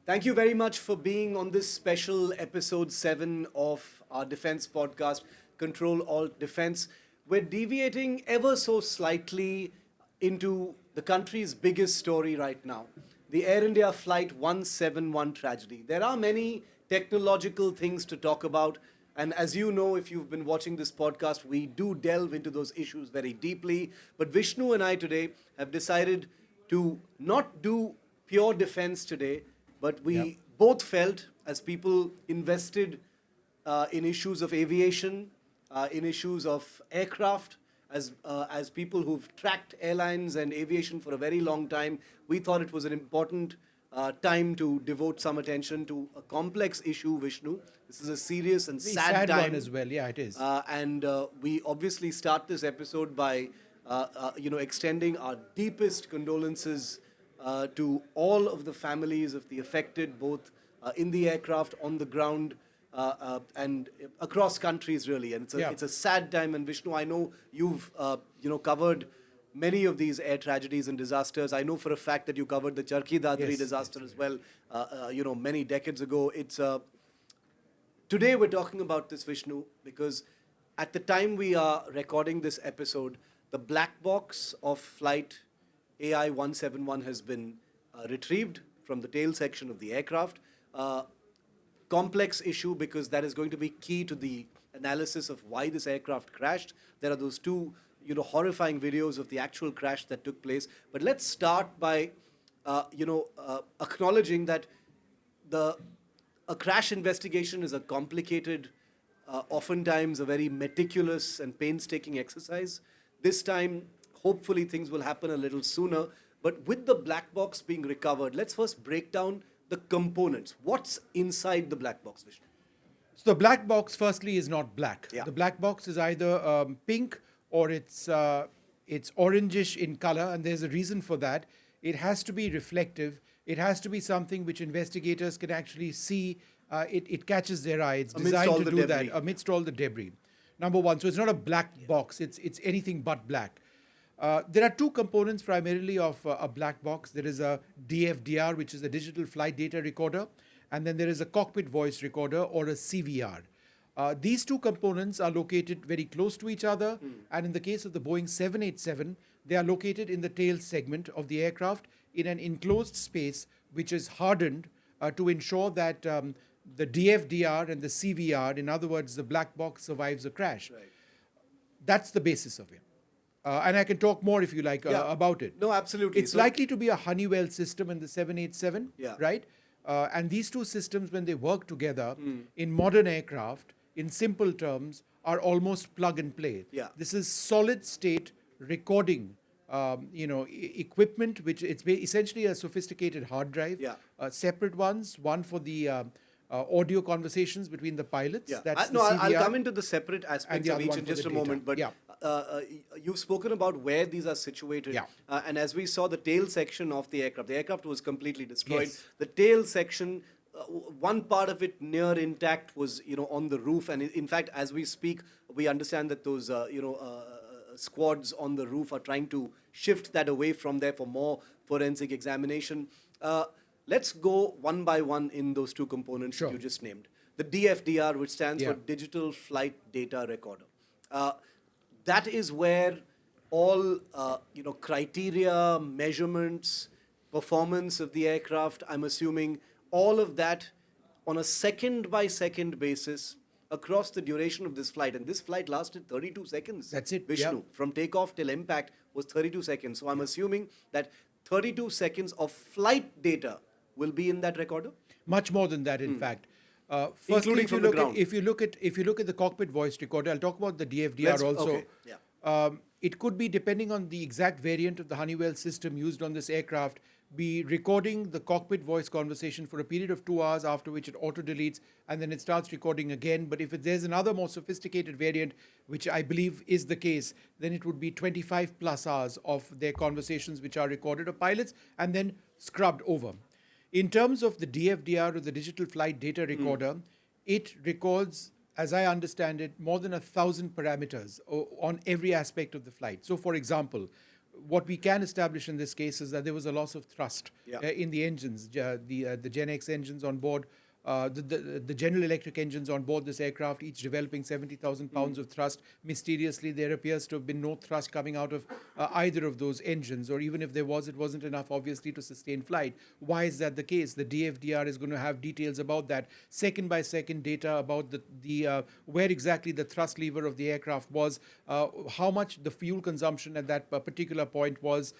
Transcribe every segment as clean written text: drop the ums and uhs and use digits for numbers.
Thank you very much for being on this special episode 7 of our defense podcast, Control Alt Defense. We're deviating ever so slightly into the country's biggest story right now, the Air India Flight 171 tragedy. There are many technological things to talk about, and as you know, if you've been watching this podcast, we do delve into those issues very deeply. But Vishnu and I today have decided to not do pure defense today, but we both felt, as people invested in issues of aviation, in issues of aircraft, as people who've tracked airlines and aviation for a very long time, we thought it was an important time to devote some attention to a complex issue, Vishnu. This is a serious and Very sad sad time. one as well. Yeah, it is. And we obviously start this episode by, extending our deepest condolences to all of the families of the affected, both in the aircraft, on the ground, and across countries, really. And it's a sad time. And Vishnu, I know you've covered many of these air tragedies and disasters. I know for a fact that you covered the Charkhi Dadri disaster as well. Many decades ago. Today we're talking about this, Vishnu, because at the time we are recording this episode, the black box of flight AI 171 has been retrieved from the tail section of the aircraft. Complex issue because that is going to be key to the analysis of why this aircraft crashed. There are those two, horrifying videos of the actual crash that took place. But let's start by, acknowledging that a crash investigation is a complicated, oftentimes a very meticulous and painstaking exercise. This time, hopefully things will happen a little sooner. But with the black box being recovered, let's first break down the components. What's inside the black box, Vishnu? So the black box, firstly, is not black. Yeah. The black box is either pink or it's orangish in color, and there's a reason for that. It has to be reflective. It has to be something which investigators can actually see. It catches their eye. It's Amidst designed all to the do debris. that amidst all the debris. Number one. So it's not a black box. It's anything but black. There are two components primarily of a black box. There is a DFDR, which is a digital flight data recorder, and then there is a cockpit voice recorder, or a CVR. These two components are located very close to each other, and in the case of the Boeing 787, they are located in the tail segment of the aircraft in an enclosed space which is hardened to ensure that the DFDR and the CVR, in other words, the black box, survives a crash. Right. That's the basis of it. And I can talk more if you like about it. No, absolutely. It's likely to be a Honeywell system in the 787, right? And these two systems, when they work together in modern aircraft, in simple terms, are almost plug and play. Yeah. This is solid state recording, equipment, which it's essentially a sophisticated hard drive. Yeah. Separate ones, one for the audio conversations between the pilots. That's the I'll CVR, come into the separate aspects the of other each one in for just the a data. moment. But you've spoken about where these are situated. Yeah. And as we saw, the tail section of the aircraft was completely destroyed. Yes. The tail section, one part of it near intact was, on the roof. And in fact, as we speak, we understand that those, squads on the roof are trying to shift that away from there for more forensic examination. Let's go one by one in those two components that you just named. The DFDR, which stands for Digital Flight Data Recorder. That is where all criteria, measurements, performance of the aircraft, I'm assuming all of that on a second by second basis across the duration of this flight. And this flight lasted 32 seconds. That's it, Vishnu. From takeoff till impact was 32 seconds. So I'm assuming that 32 seconds of flight data will be in that recorder? Much more than that, in fact. Firstly, Including from the ground. if you look at the cockpit voice recorder, I'll talk about the DFDR also. Okay. Yeah. It could be, depending on the exact variant of the Honeywell system used on this aircraft, be recording the cockpit voice conversation for a period of 2 hours, after which it auto-deletes, and then it starts recording again. But if there's another more sophisticated variant, which I believe is the case, then it would be 25 plus hours of their conversations which are recorded of pilots and then scrubbed over. In terms of the DFDR, or the Digital Flight Data Recorder, it records, as I understand it, more than 1,000 parameters on every aspect of the flight. So, for example, what we can establish in this case is that there was a loss of thrust in the engines, the Gen X engines on board, the General Electric engines on board this aircraft, each developing 70,000 pounds of thrust. Mysteriously, there appears to have been no thrust coming out of either of those engines, or even if there was, it wasn't enough, obviously, to sustain flight. Why is that the case? The DFDR is going to have details about that, second by second data about the where exactly the thrust lever of the aircraft was, how much the fuel consumption at that particular point was,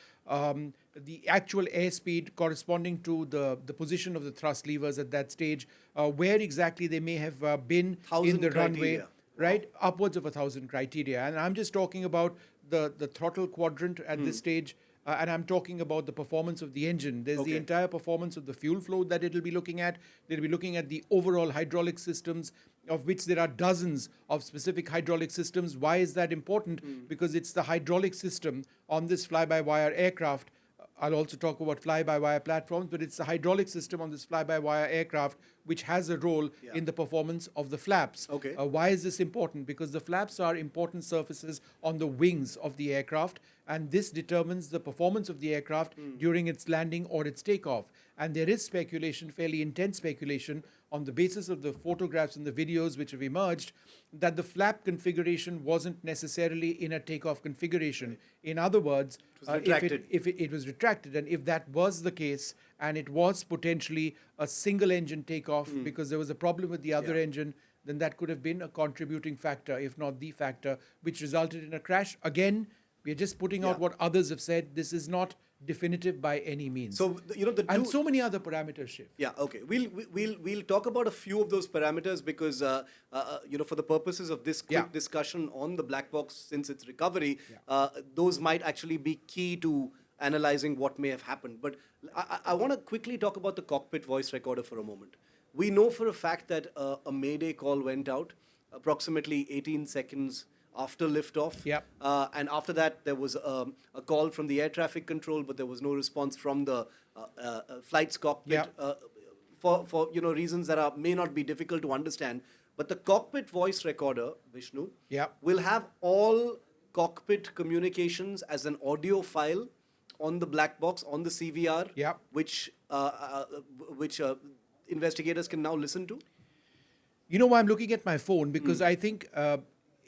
the actual airspeed corresponding to the position of the thrust levers at that stage, where exactly they may have been in the runway, right? Upwards of 1,000 criteria. And I'm just talking about the throttle quadrant at this stage, and I'm talking about the performance of the engine. There's the entire performance of the fuel flow that it'll be looking at. They'll be looking at the overall hydraulic systems, of which there are dozens of specific hydraulic systems. Why is that important? Because it's the hydraulic system on this fly-by-wire aircraft. I'll also talk about fly-by-wire platforms, but it's the hydraulic system on this fly-by-wire aircraft which has a role in the performance of the flaps. Why is this important? Because the flaps are important surfaces on the wings of the aircraft, and this determines the performance of the aircraft during its landing or its takeoff. And there is speculation, fairly intense speculation, on the basis of the photographs and the videos which have emerged, that the flap configuration wasn't necessarily in a takeoff configuration. In other words, if it was retracted, and if that was the case, and it was potentially a single engine takeoff because there was a problem with the other engine, then that could have been a contributing factor, if not the factor, which resulted in a crash. Again, we are just putting out what others have said. This is not definitive by any means. So and so many other parameters, Shiv. Yeah, okay. We'll talk about a few of those parameters because for the purposes of this quick discussion on the black box since its recovery, those might actually be key to analyzing what may have happened. But I want to quickly talk about the cockpit voice recorder for a moment. We know for a fact that a Mayday call went out approximately 18 seconds after liftoff. And after that, there was a call from the air traffic control, but there was no response from the flight's cockpit for reasons that may not be difficult to understand. But the cockpit voice recorder, Vishnu, will have all cockpit communications as an audio file on the black box, on the CVR, which investigators can now listen to. You know why I'm looking at my phone? Because I think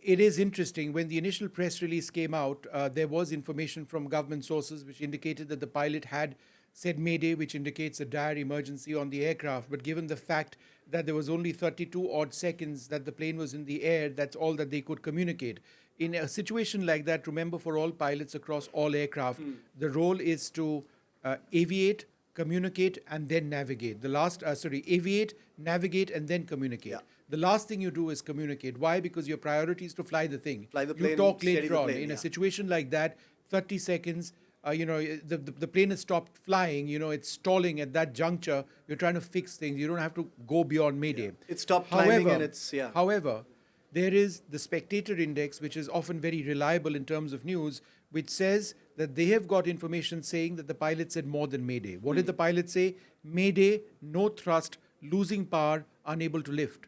it is interesting. When the initial press release came out, there was information from government sources which indicated that the pilot had said Mayday, which indicates a dire emergency on the aircraft. But given the fact that there was only 32 odd seconds that the plane was in the air, that's all that they could communicate. In a situation like that, remember, for all pilots across all aircraft, the role is to aviate, communicate, and then navigate. Aviate, navigate, and then communicate. The last thing you do is communicate. Why? Because your priority is to fly the thing. Fly the plane, you talk later on. Plane, in a situation like that, 30 seconds, the plane has stopped flying, it's stalling at that juncture. You're trying to fix things. You don't have to go beyond Mayday. It stopped climbing and it's, However, there is the spectator index, which is often very reliable in terms of news, which says that they have got information saying that the pilot said more than Mayday. What did the pilot say? Mayday, no thrust, losing power, unable to lift.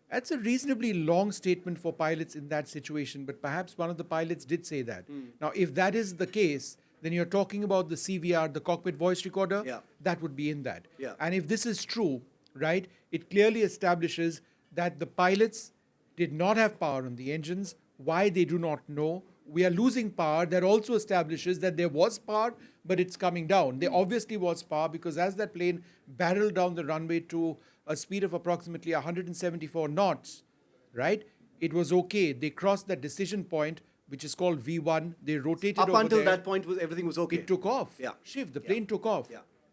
That's a reasonably long statement for pilots in that situation, but perhaps one of the pilots did say that. Now, if that is the case, then you're talking about the CVR, the cockpit voice recorder, that would be in that. And if this is true, right, it clearly establishes that the pilots did not have power on the engines. Why, they do not know. We are losing power. That also establishes that there was power, but it's coming down. There obviously was power because as that plane barreled down the runway to a speed of approximately 174 knots, right, it was okay. They crossed that decision point, which is called V1. They rotated up over until there. That point, everything was okay. It took off. Shiv, the plane took off.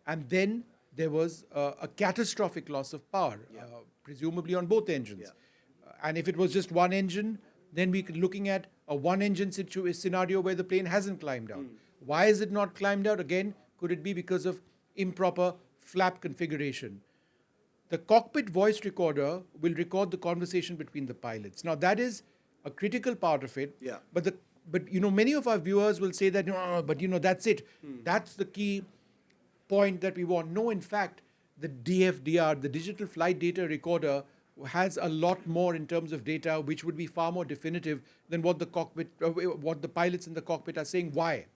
And then there was a catastrophic loss of power, presumably on both engines. And if it was just one engine, then we're looking at a one-engine scenario where the plane hasn't climbed out. Why is it not climbed out? Again, could it be because of improper flap configuration? The cockpit voice recorder will record the conversation between the pilots. Now, that is a critical part of it. But many of our viewers will say that, that's it. That's the key point that we want. No, in fact, the DFDR, the Digital Flight Data Recorder, has a lot more in terms of data, which would be far more definitive than what the pilots in the cockpit are saying. Why?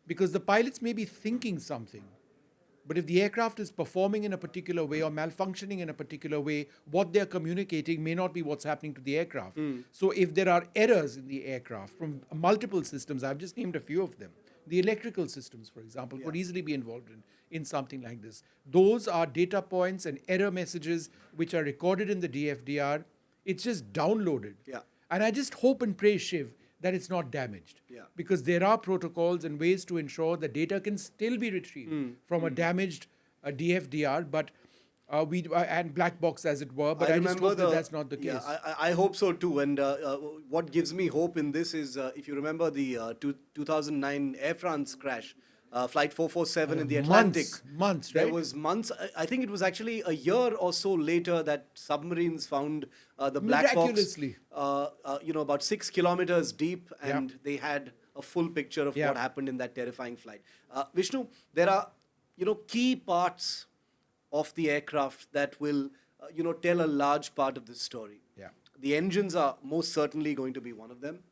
because the pilots may be thinking something, but if the aircraft is performing in a particular way or malfunctioning in a particular way, what they're communicating may not be what's happening to the aircraft. So if there are errors in the aircraft from multiple systems, I've just named a few of them. The electrical systems, for example, could easily be involved in something like this. Those are data points and error messages which are recorded in the DFDR. It's just downloaded. Yeah. And I just hope and pray, Shiv, that it's not damaged. Yeah. Because there are protocols and ways to ensure that data can still be retrieved from a damaged DFDR, but and black box as it were. But I just hope that that's not the case. Yeah, I hope so too. And what gives me hope in this is, if you remember the 2009 Air France crash, Flight 447 in the Atlantic. Months, right? There was months. I think it was actually a year or so later that submarines found the black box. About 6 kilometers deep, and they had a full picture of what happened in that terrifying flight. Vishnu, there are key parts of the aircraft that will tell a large part of this story. Yeah. The engines are most certainly going to be one of them.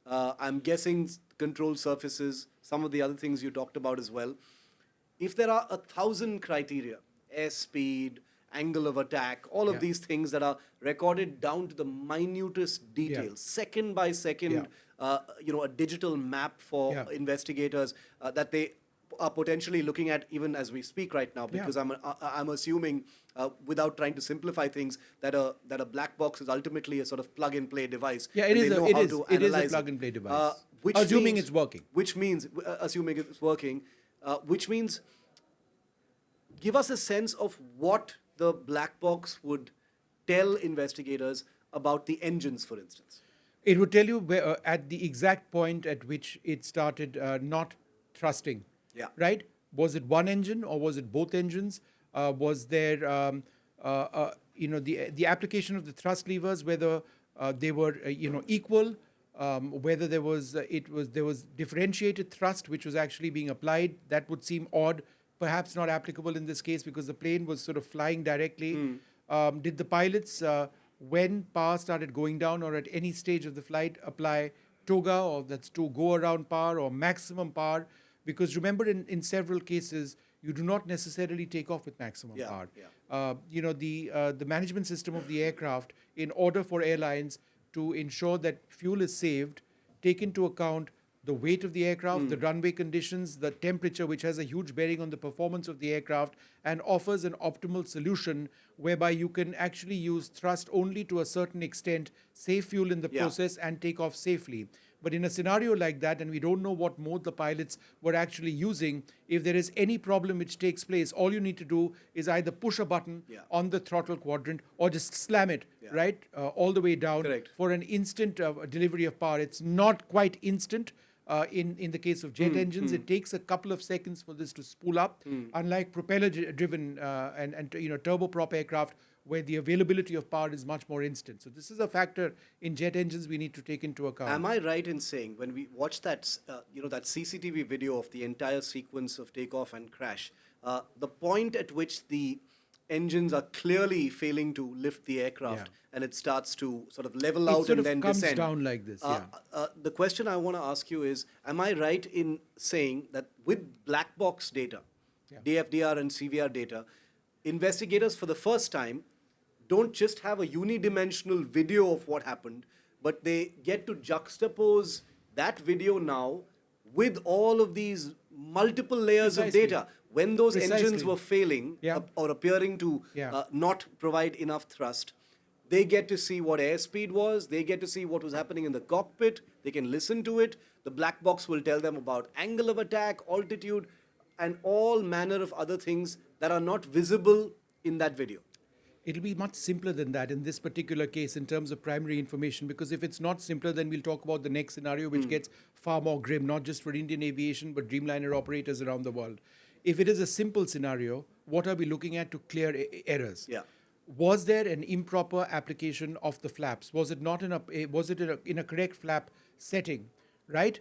I'm guessing control surfaces, some of the other things you talked about as well. If there are 1,000 criteria, airspeed, angle of attack, all of these things that are recorded down to the minutest details, second by second, a digital map for investigators that they are potentially looking at even as we speak right now, because I'm assuming, without trying to simplify things, that a black box is ultimately a sort of plug-and-play device. Yeah, it is a plug-and-play device. Assuming it's working. Which means, assuming it's working, which means, give us a sense of what the black box would tell investigators about the engines, for instance. It would tell you where, at the exact point at which it started not thrusting. Yeah. Right? Was it one engine or was it both engines? Was there, the application of the thrust levers, whether they were, equal, whether there was differentiated thrust which was actually being applied. That would seem odd, perhaps not applicable in this case because the plane was sort of flying directly. Did the pilots, when power started going down or at any stage of the flight, apply toga, or that's to go around power, or maximum power? Because remember, in several cases, you do not necessarily take off with maximum power. The management system of the aircraft, in order for airlines to ensure that fuel is saved, take into account the weight of the aircraft, the runway conditions, the temperature, which has a huge bearing on the performance of the aircraft, and offers an optimal solution whereby you can actually use thrust only to a certain extent, save fuel in the process, and take off safely. But in a scenario like that, and we don't know what mode the pilots were actually using, if there is any problem which takes place, all you need to do is either push a button on the throttle quadrant or just slam it, right, all the way down for an instant delivery of power. It's not quite instant. In the case of jet engines, it takes a couple of seconds for this to spool up, unlike propeller-driven and turboprop aircraft, where the availability of power is much more instant. So this is a factor in jet engines we need to take into account. Am I right in saying, when we watch that, that CCTV video of the entire sequence of takeoff and crash, the point at which the engines are clearly failing to lift the aircraft and it starts to sort of level out and then descend. It comes down like this, The question I want to ask you is, am I right in saying that with black box data, DFDR and CVR data, investigators for the first time don't just have a unidimensional video of what happened, but they get to juxtapose that video now with all of these multiple layers of data. When those engines were failing or appearing to not provide enough thrust, they get to see what airspeed was, they get to see what was happening in the cockpit, they can listen to it. The black box will tell them about angle of attack, altitude, and all manner of other things that are not visible in that video. It'll be much simpler than that in this particular case in terms of primary information, because if it's not simpler, then we'll talk about the next scenario, which gets far more grim, not just for Indian aviation, but Dreamliner operators around the world. If it is a simple scenario, what are we looking at to clear errors? Was there an improper application of the flaps? Was it not in a correct flap setting, right?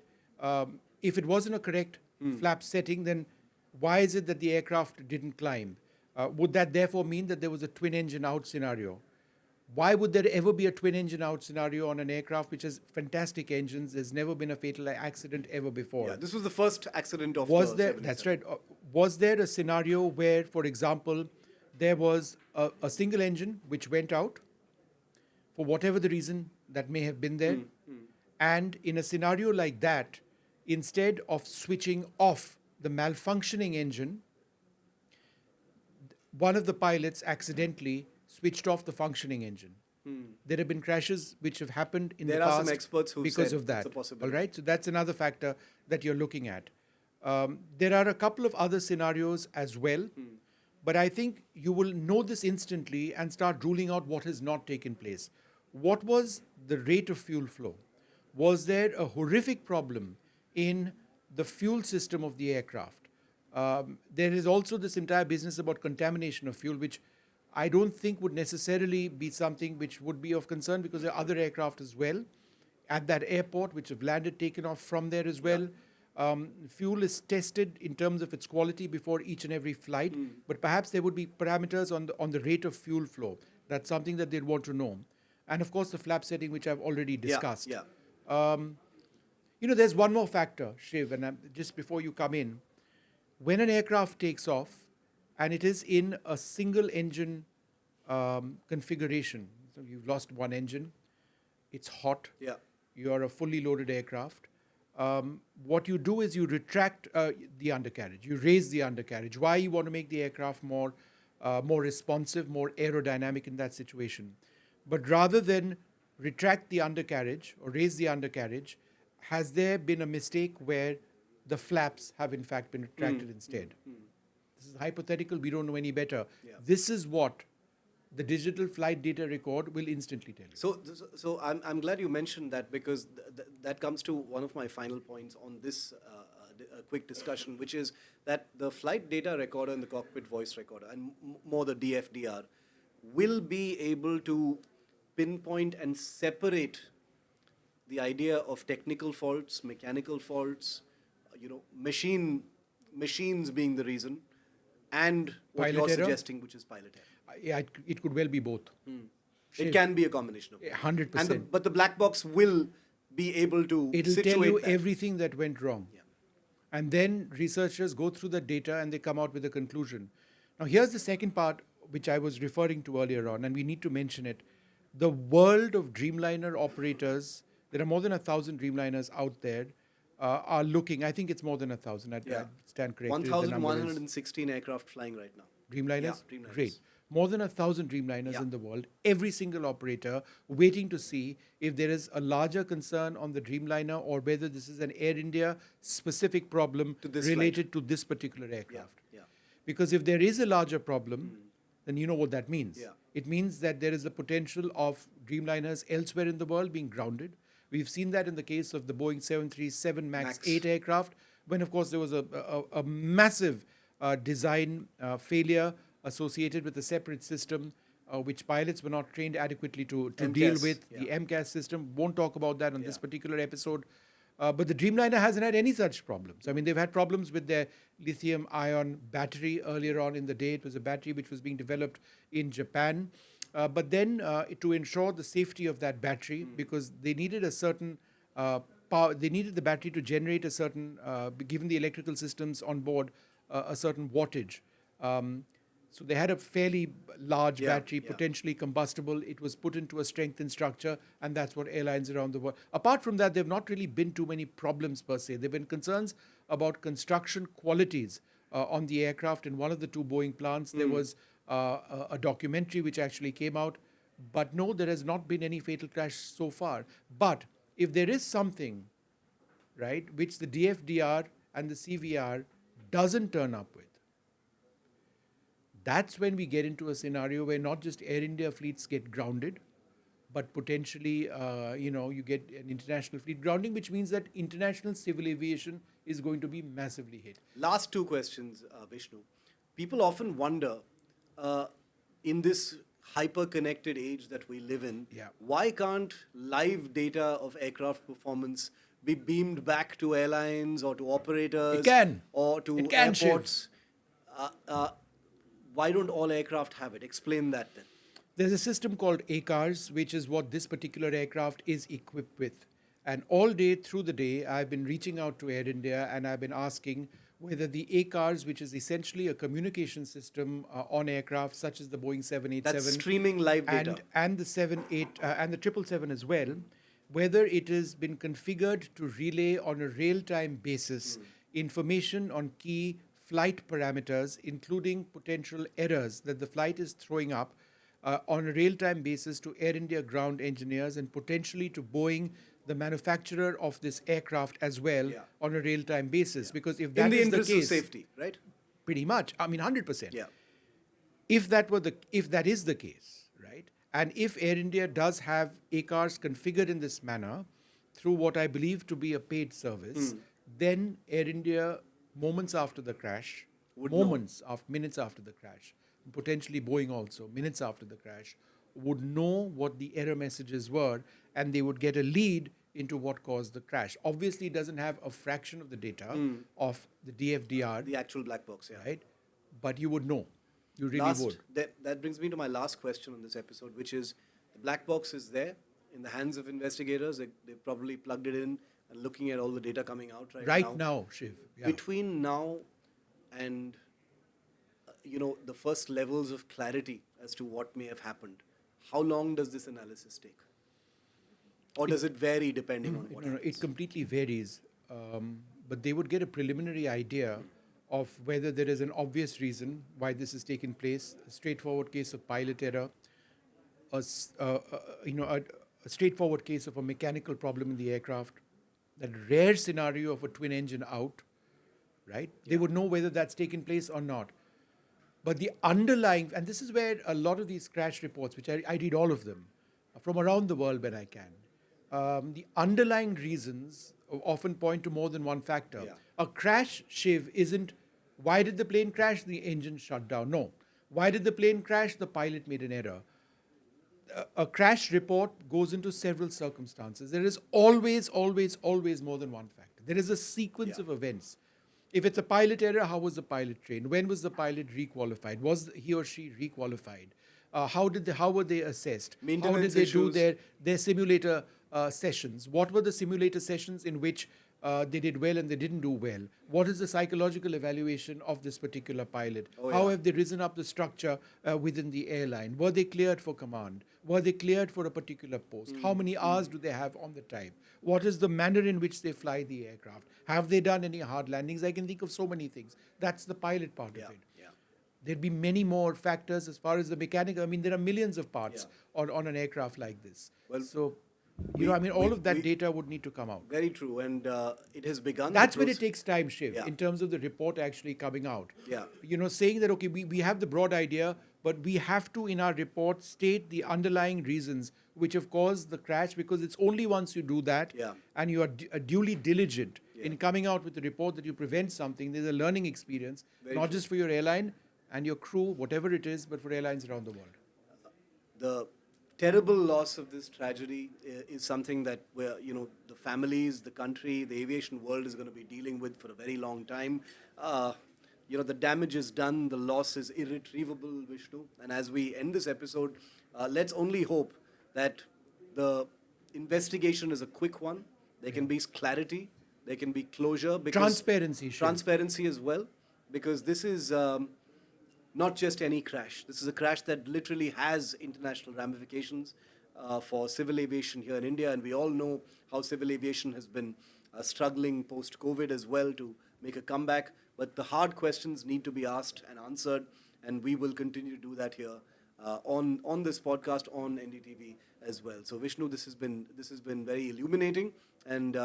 If it wasn't a correct flap setting, then why is it that the aircraft didn't climb? Would that therefore mean that there was a twin engine out scenario? Why would there ever be a twin engine out scenario on an aircraft which has fantastic engines? There's never been a fatal accident ever before. Yeah, this was the first accident of Was the there? 787. That's right. Was there a scenario where, for example, there was a single engine which went out for whatever the reason that may have been there, and in a scenario like that, instead of switching off the malfunctioning engine, one of the pilots accidentally switched off the functioning engine. There have been crashes which have happened in There the are past some experts who because said of that. it's a possibility. All right, so that's another factor that you're looking at. There are a couple of other scenarios as well, but I think you will know this instantly and start ruling out what has not taken place. What was the rate of fuel flow? Was there a horrific problem in the fuel system of the aircraft? There is also this entire business about contamination of fuel, which I don't think would necessarily be something which would be of concern, because there are other aircraft as well at that airport which have landed, taken off from there as well. Fuel is tested in terms of its quality before each and every flight, but perhaps there would be parameters on the rate of fuel flow. That's something that they'd want to know. And of course, the flap setting, which I've already discussed. There's one more factor, Shiv, and just before you come in. When an aircraft takes off and it is in a single engine configuration, so you've lost one engine, it's hot, you're a fully loaded aircraft, what you do is you retract the undercarriage, you raise the undercarriage. Why? You want to make the aircraft more responsive, more aerodynamic in that situation. But rather than retract the undercarriage or raise the undercarriage, has there been a mistake where the flaps have in fact been retracted instead? This is hypothetical, we don't know any better. This is what the digital flight data record will instantly tell you. So I'm glad you mentioned that, because that comes to one of my final points on this quick discussion, which is that the flight data recorder and the cockpit voice recorder, and more the DFDR, will be able to pinpoint and separate the idea of technical faults, mechanical faults, machines being the reason, and what Pilot you're error? suggesting, which is pilot error. Yeah, it could well be both. It can be a combination of both. 100%. But the black box will be able to It'll situate tell you that. everything that went wrong. And then researchers go through the data and they come out with a conclusion. Now, here's the second part, which I was referring to earlier on, and we need to mention it. The world of Dreamliner operators, there are more than 1,000 Dreamliners out there, are looking, I think it's more than 1,000, I'd stand corrected. if the number is- 1,116 aircraft flying right now. Dreamliners? Yeah, Dreamliners. Great. More than 1,000 Dreamliners in the world, every single operator waiting to see if there is a larger concern on the Dreamliner or whether this is an Air India specific problem To this related to this particular aircraft. Yeah. Because if there is a larger problem, then you know what that means. Yeah. It means that there is a potential of Dreamliners elsewhere in the world being grounded. We've seen that in the case of the Boeing 737 MAX 8 aircraft, when, of course, there was a massive design failure associated with a separate system, which pilots were not trained adequately to deal with, the MCAS system. Won't talk about that on this particular episode. But the Dreamliner hasn't had any such problems. I mean, they've had problems with their lithium-ion battery earlier on in the day. It was a battery which was being developed in Japan. But then to ensure the safety of that battery, because they needed a certain power, they needed the battery to generate a certain, given the electrical systems on board, a certain wattage. So they had a fairly large battery, potentially combustible. It was put into a strengthened structure, and that's what airlines around the world. Apart from that, there have not really been too many problems per se. There have been concerns about construction qualities on the aircraft. In one of the two Boeing plants, there was a documentary which actually came out. But no, there has not been any fatal crash so far. But if there is something, right, which the DFDR and the CVR doesn't turn up with, that's when we get into a scenario where not just Air India fleets get grounded, but potentially, you get an international fleet grounding, which means that international civil aviation is going to be massively hit. Last two questions, Vishnu. People often wonder, in this hyper-connected age that we live in, why can't live data of aircraft performance be beamed back to airlines or to operators? It can. Or to It can, airports? Why don't all aircraft have it? Explain that then. There's a system called ACARS, which is what this particular aircraft is equipped with. And all day through the day, I've been reaching out to Air India and I've been asking whether the ACARS, which is essentially a communication system on aircraft such as the Boeing 787, That's streaming live data. and the 78 and the 777 as well, whether it has been configured to relay on a real-time basis information on key flight parameters, including potential errors that the flight is throwing up on a real-time basis to Air India ground engineers and potentially to Boeing, the manufacturer of this aircraft as well, on a real-time basis. Because if that in the is the interest case, of safety, right? pretty much, I mean 100%. Yeah. If that is the case, right, and if Air India does have ACARS configured in this manner through what I believe to be a paid service, then Air India, moments after the crash, minutes after the crash, potentially Boeing also, minutes after the crash, would know what the error messages were and they would get a lead into what caused the crash. Obviously, it doesn't have a fraction of the data of the DFDR, The actual black box, yeah. right? But you would know. You really would. That brings me to my last question on this episode, which is the black box is there in the hands of investigators. They probably plugged it in and looking at all the data coming out Right now, Shiv. Yeah. Between now and the first levels of clarity as to what may have happened, how long does this analysis take? Or does it vary depending on what No, happens? it completely varies. But they would get a preliminary idea of whether there is an obvious reason why this has taken place, a straightforward case of pilot error, a straightforward case of a mechanical problem in the aircraft, that rare scenario of a twin engine out, right? They would know whether that's taken place or not. But the underlying, and this is where a lot of these crash reports, which I read all of them from around the world when I can, the underlying reasons often point to more than one factor. Yeah. A crash, Shiv, isn't why did the plane crash? The engine shut down. No. Why did the plane crash? The pilot made an error. A crash report goes into several circumstances. There is always more than one factor. There is a sequence of events. If it's a pilot error, how was the pilot trained? When was the pilot requalified? Was he or she requalified? How were they assessed? How did Maintenance they do issues. their simulator sessions? What were the simulator sessions in which they did well and they didn't do well? What is the psychological evaluation of this particular pilot? How have they risen up the structure within the airline? Were they cleared for command? Were they cleared for a particular post? How many hours do they have on the time? What is the manner in which they fly the aircraft? Have they done any hard landings? I can think of so many things. That's the pilot part of it. Yeah. There'd be many more factors as far as the mechanical. I mean, there are millions of parts on an aircraft like this. Well, So, all of that data would need to come out. Very true. And it has begun. That's when it takes time, Shiv, Yeah. in terms of the report actually coming out. Yeah. Saying that, okay, we have the broad idea, but we have to, in our report, state the underlying reasons which have caused the crash, because it's only once you do that and you are duly diligent in coming out with the report that you prevent something, there's a learning experience, not just for your airline and your crew, whatever it is, but for airlines around the world. The terrible loss of this tragedy is something that the families, the country, the aviation world is going to be dealing with for a very long time. The damage is done, the loss is irretrievable, Vishnu. And as we end this episode, let's only hope that the investigation is a quick one. There can be clarity, there can be closure. Transparency, Shiv. Transparency as well, because this is not just any crash. This is a crash that literally has international ramifications for civil aviation here in India, and we all know how civil aviation has been struggling post-COVID as well to make a comeback. But the hard questions need to be asked and answered, and we will continue to do that here on this podcast on NDTV as well. So Vishnu, this has been very illuminating, and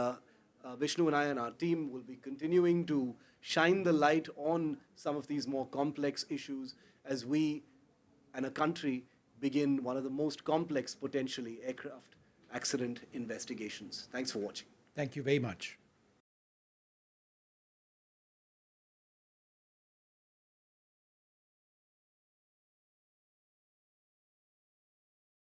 Vishnu and I and our team will be continuing to shine the light on some of these more complex issues as we and a country begin one of the most complex, potentially, aircraft accident investigations. Thanks for watching. Thank you very much.